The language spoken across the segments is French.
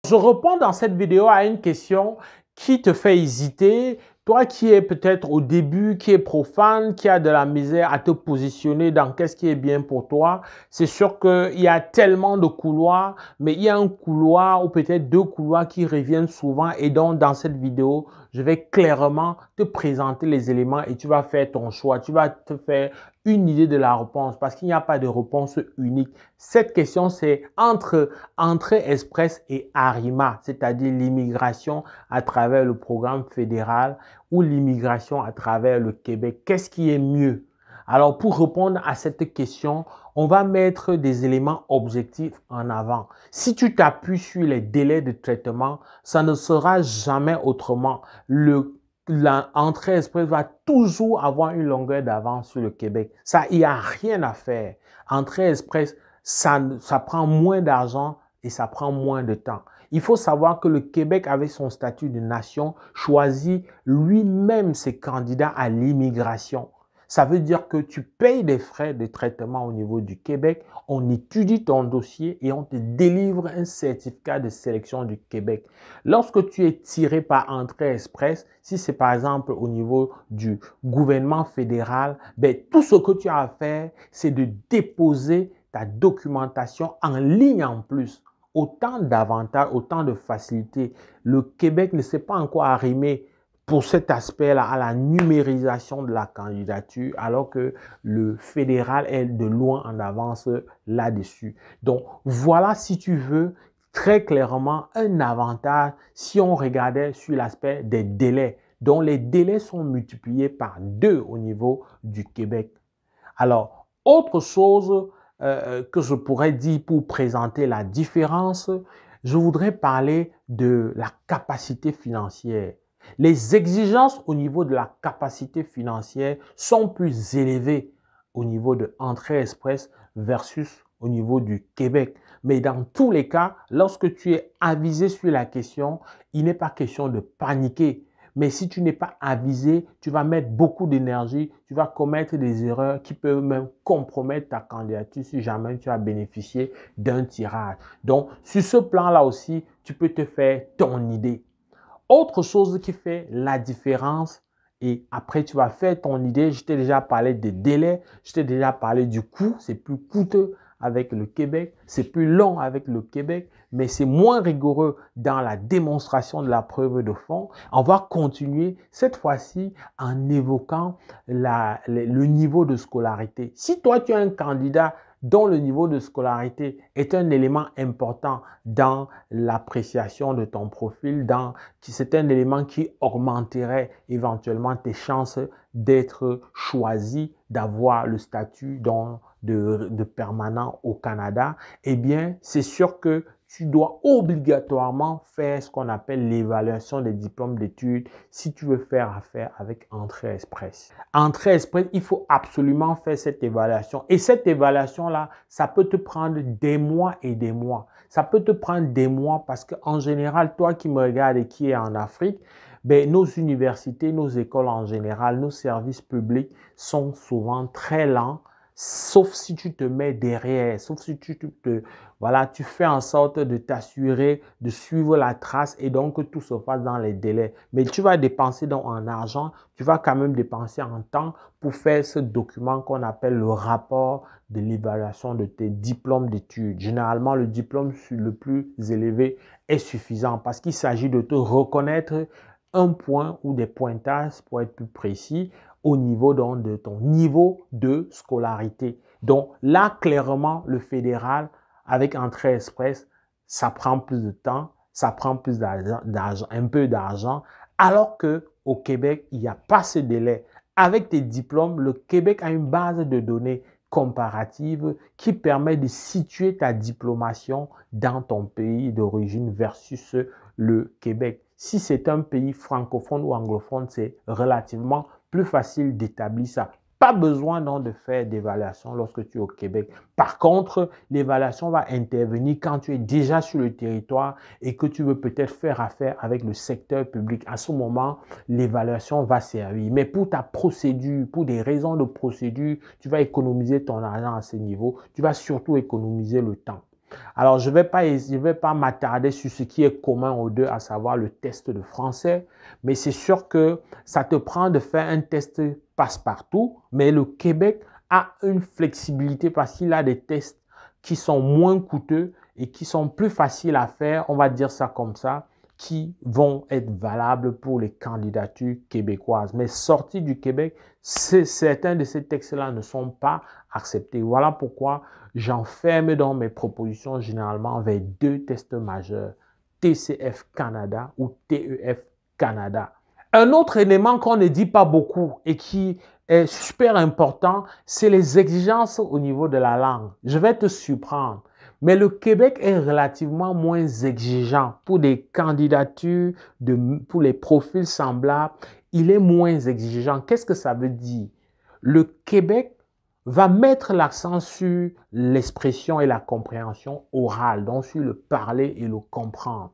Je réponds dans cette vidéo à une question qui te fait hésiter. Toi qui es peut-être au début, qui est profane, qui a de la misère à te positionner dans qu'est-ce qui est bien pour toi, c'est sûr qu'il y a tellement de couloirs, mais il y a un couloir ou peut-être deux couloirs qui reviennent souvent et donc dans cette vidéo, je vais clairement te présenter les éléments et tu vas faire ton choix. Tu vas te faire une idée de la réponse parce qu'il n'y a pas de réponse unique. Cette question, c'est entre Entrée Express et ARIMA, c'est-à-dire l'immigration à travers le programme fédéral ou l'immigration à travers le Québec. Qu'est-ce qui est mieux? Alors, pour répondre à cette question, on va mettre des éléments objectifs en avant. Si tu t'appuies sur les délais de traitement, ça ne sera jamais autrement. L'entrée express va toujours avoir une longueur d'avance sur le Québec. Ça, il n'y a rien à faire. Entrée express, ça prend moins d'argent et ça prend moins de temps. Il faut savoir que le Québec, avec son statut de nation, choisit lui-même ses candidats à l'immigration. Ça veut dire que tu payes des frais de traitement au niveau du Québec, on étudie ton dossier et on te délivre un certificat de sélection du Québec. Lorsque tu es tiré par Entrée Express, si c'est par exemple au niveau du gouvernement fédéral, tout ce que tu as à faire, c'est de déposer ta documentation en ligne en plus. Autant d'avantages, autant de facilités. Le Québec ne s'est pas encore arrimé pour cet aspect-là à la numérisation de la candidature, alors que le fédéral est de loin en avance là-dessus. Donc, voilà, si tu veux, très clairement un avantage si on regardait sur l'aspect des délais, dont les délais sont multipliés par 2 au niveau du Québec. Alors, autre chose que je pourrais dire pour présenter la différence, je voudrais parler de la capacité financière. Les exigences au niveau de la capacité financière sont plus élevées au niveau de Entrée Express versus au niveau du Québec. Mais dans tous les cas, lorsque tu es avisé sur la question, il n'est pas question de paniquer. Mais si tu n'es pas avisé, tu vas mettre beaucoup d'énergie, tu vas commettre des erreurs qui peuvent même compromettre ta candidature si jamais tu as bénéficié d'un tirage. Donc, sur ce plan-là aussi, tu peux te faire ton idée. Autre chose qui fait la différence, et après tu vas faire ton idée, je t'ai déjà parlé des délais, je t'ai déjà parlé du coût, c'est plus coûteux avec le Québec, c'est plus long avec le Québec, mais c'est moins rigoureux dans la démonstration de la preuve de fond. On va continuer cette fois-ci en évoquant le niveau de scolarité. Si toi tu es un candidat dont le niveau de scolarité est un élément important dans l'appréciation de ton profil, c'est un élément qui augmenterait éventuellement tes chances d'être choisi, d'avoir le statut de permanent au Canada, eh bien, c'est sûr que tu dois obligatoirement faire ce qu'on appelle l'évaluation des diplômes d'études si tu veux faire affaire avec Entrée Express. Entrée Express, il faut absolument faire cette évaluation. Et cette évaluation-là, ça peut te prendre des mois et des mois. Ça peut te prendre des mois parce qu'en général, toi qui me regardes et qui es en Afrique, nos universités, nos écoles en général, nos services publics sont souvent très lents, sauf si tu te mets derrière, sauf si tu fais en sorte de t'assurer de suivre la trace et donc que tout se passe dans les délais. Mais tu vas dépenser donc en argent, tu vas quand même dépenser en temps pour faire ce document qu'on appelle le rapport de l'évaluation de tes diplômes d'études. Généralement, le diplôme le plus élevé est suffisant parce qu'il s'agit de te reconnaître un point ou des pointages pour être plus précis au niveau donc, de ton niveau de scolarité. Donc là, clairement, le fédéral, avec Entrée Express, ça prend plus de temps, ça prend plus d'argent, un peu d'argent, alors qu'au Québec, il n'y a pas ce délai. Avec tes diplômes, le Québec a une base de données comparative qui permet de situer ta diplomation dans ton pays d'origine versus le Québec. Si c'est un pays francophone ou anglophone, c'est relativement plus facile d'établir ça. Pas besoin donc de faire d'évaluation lorsque tu es au Québec. Par contre, l'évaluation va intervenir quand tu es déjà sur le territoire et que tu veux peut-être faire affaire avec le secteur public. À ce moment, l'évaluation va servir. Mais pour ta procédure, pour des raisons de procédure, tu vas économiser ton argent à ce niveau. Tu vas surtout économiser le temps. Alors, je vais pas m'attarder sur ce qui est commun aux deux, à savoir le test de français, mais c'est sûr que ça te prend de faire un test passe-partout, mais le Québec a une flexibilité parce qu'il a des tests qui sont moins coûteux et qui sont plus faciles à faire, on va dire ça comme ça, qui vont être valables pour les candidatures québécoises. Mais sortis du Québec, certains de ces textes-là ne sont pas acceptés. Voilà pourquoi j'enferme dans mes propositions généralement vers deux tests majeurs, TCF Canada ou TEF Canada. Un autre élément qu'on ne dit pas beaucoup et qui est super important, c'est les exigences au niveau de la langue. Je vais te surprendre. Mais le Québec est relativement moins exigeant pour des candidatures, pour les profils semblables. Il est moins exigeant. Qu'est-ce que ça veut dire? Le Québec va mettre l'accent sur l'expression et la compréhension orale, donc sur le parler et le comprendre.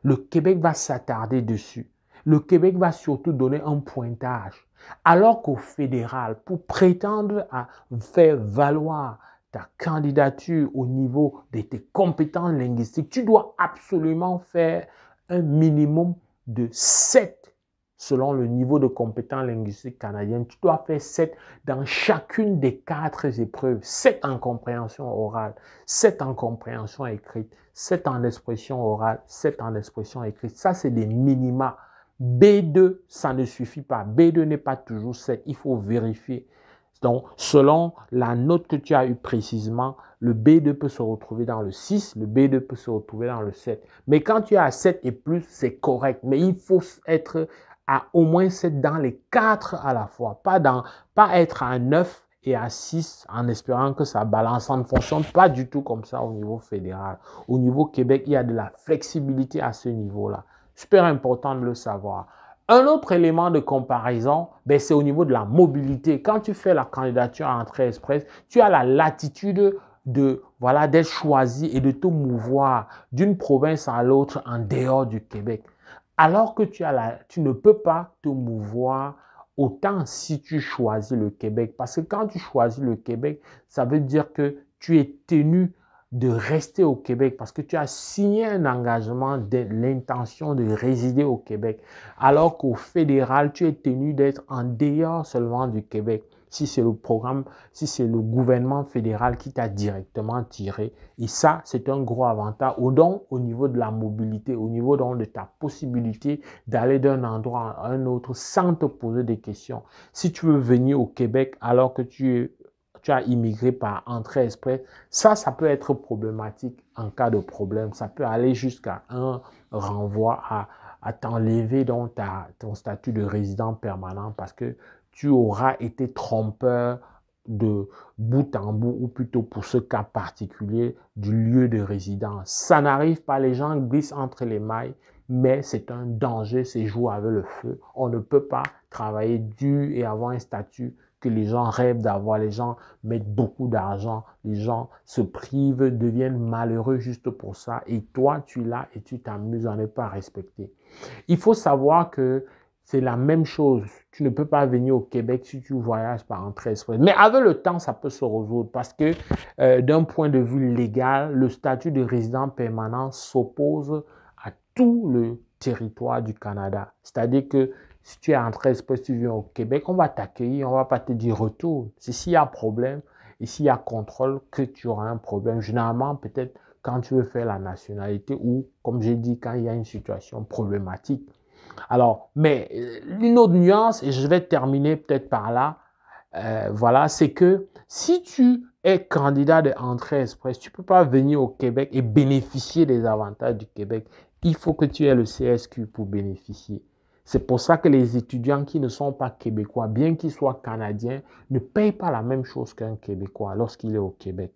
Le Québec va s'attarder dessus. Le Québec va surtout donner un pointage. Alors qu'au fédéral, pour prétendre à faire valoir ta candidature au niveau de tes compétences linguistiques, tu dois absolument faire un minimum de 7 selon le niveau de compétence linguistique canadienne. Tu dois faire 7 dans chacune des 4 épreuves. 7 en compréhension orale, 7 en compréhension écrite, 7 en expression orale, 7 en expression écrite. Ça, c'est des minima. B2, ça ne suffit pas. B2 n'est pas toujours 7. Il faut vérifier. Donc, selon la note que tu as eue précisément, le B2 peut se retrouver dans le 6, le B2 peut se retrouver dans le 7. Mais quand tu es à 7 et plus, c'est correct. Mais il faut être à au moins 7 dans les 4 à la fois. Pas être à 9 et à 6 en espérant que ça balance. Ça ne fonctionne pas du tout comme ça au niveau fédéral. Au niveau Québec, il y a de la flexibilité à ce niveau-là. Super important de le savoir. Un autre élément de comparaison, c'est au niveau de la mobilité. Quand tu fais la candidature à Entrée Express, tu as la latitude d'être choisi et de te mouvoir d'une province à l'autre en dehors du Québec. Alors que tu ne peux pas te mouvoir autant si tu choisis le Québec. Parce que quand tu choisis le Québec, ça veut dire que tu es tenu de rester au Québec parce que tu as signé un engagement de l'intention de résider au Québec. Alors qu'au fédéral, tu es tenu d'être en dehors seulement du Québec. Si c'est le programme, si c'est le gouvernement fédéral qui t'a directement tiré. Et ça, c'est un gros avantage. Donc, au niveau de la mobilité, au niveau donc de ta possibilité d'aller d'un endroit à un autre sans te poser des questions. Si tu veux venir au Québec alors que tu as immigré par Entrée Express, ça peut être problématique en cas de problème. Ça peut aller jusqu'à un renvoi à t'enlever donc ton statut de résident permanent parce que tu auras été trompeur de bout en bout, ou plutôt pour ce cas particulier du lieu de résidence. Ça n'arrive pas, les gens glissent entre les mailles, mais c'est un danger, c'est jouer avec le feu. On ne peut pas travailler dur et avoir un statut que les gens rêvent d'avoir. Les gens mettent beaucoup d'argent, les gens se privent, deviennent malheureux juste pour ça. Et toi, tu l'as et tu t'amuses à ne pas respecter. Il faut savoir que c'est la même chose. Tu ne peux pas venir au Québec si tu voyages par Entrée Express. Mais avec le temps, ça peut se résoudre parce que d'un point de vue légal, le statut de résident permanent s'oppose à tout le territoire du Canada. C'est-à-dire que si tu es Entrée Express, tu viens au Québec, on va t'accueillir, on ne va pas te dire retour. C'est s'il y a problème et s'il y a contrôle que tu auras un problème. Généralement, peut-être quand tu veux faire la nationalité ou, comme j'ai dit, quand il y a une situation problématique. Alors, mais une autre nuance, et je vais terminer peut-être par là, voilà, c'est que si tu es candidat de Entrée Express, tu ne peux pas venir au Québec et bénéficier des avantages du Québec. Il faut que tu aies le CSQ pour bénéficier. C'est pour ça que les étudiants qui ne sont pas québécois, bien qu'ils soient canadiens, ne payent pas la même chose qu'un Québécois lorsqu'il est au Québec.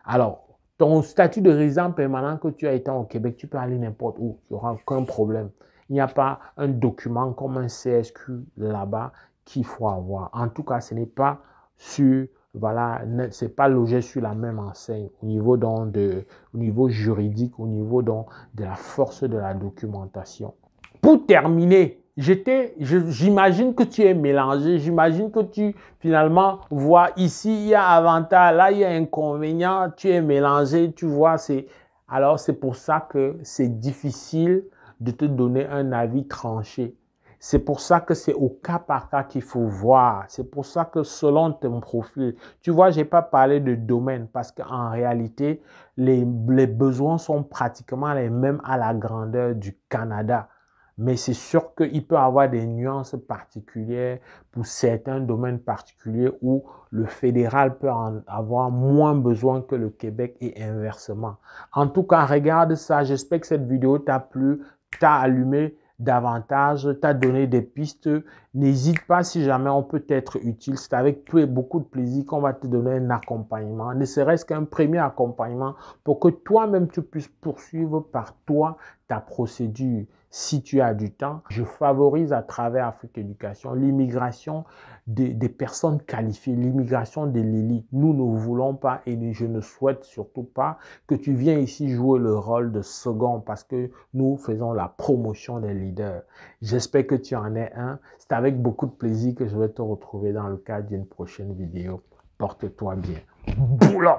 Alors, ton statut de résident permanent que tu as été au Québec, tu peux aller n'importe où, il n'y aura aucun problème. Il n'y a pas un document comme un CSQ là-bas qu'il faut avoir. En tout cas, ce n'est pas sur, voilà, c'est pas logé sur la même enseigne au niveau, au niveau juridique, au niveau de la force de la documentation. Pour terminer, j'imagine que tu es mélangé, j'imagine que tu, finalement, vois ici, il y a avantage, là, il y a inconvénient, tu es mélangé, tu vois, alors c'est pour ça que c'est difficile de te donner un avis tranché. C'est pour ça que c'est au cas par cas qu'il faut voir. C'est pour ça que selon ton profil, tu vois, je n'ai pas parlé de domaine parce qu'en réalité, les besoins sont pratiquement les mêmes à la grandeur du Canada. Mais c'est sûr qu'il peut y avoir des nuances particulières pour certains domaines particuliers où le fédéral peut en avoir moins besoin que le Québec et inversement. En tout cas, regarde ça. J'espère que cette vidéo t'a plu, t'a allumé davantage, t'a donné des pistes. N'hésite pas si jamais on peut être utile. C'est avec beaucoup de plaisir qu'on va te donner un accompagnement, ne serait-ce qu'un premier accompagnement pour que toi-même tu puisses poursuivre par toi ta procédure. Si tu as du temps, je favorise à travers Afrique Éducation l'immigration des personnes qualifiées, l'immigration de l'élite. Nous ne voulons pas et je ne souhaite surtout pas que tu viennes ici jouer le rôle de second parce que nous faisons la promotion des leaders. J'espère que tu en es un. C'est avec beaucoup de plaisir que je vais te retrouver dans le cadre d'une prochaine vidéo. Porte-toi bien. Boulot!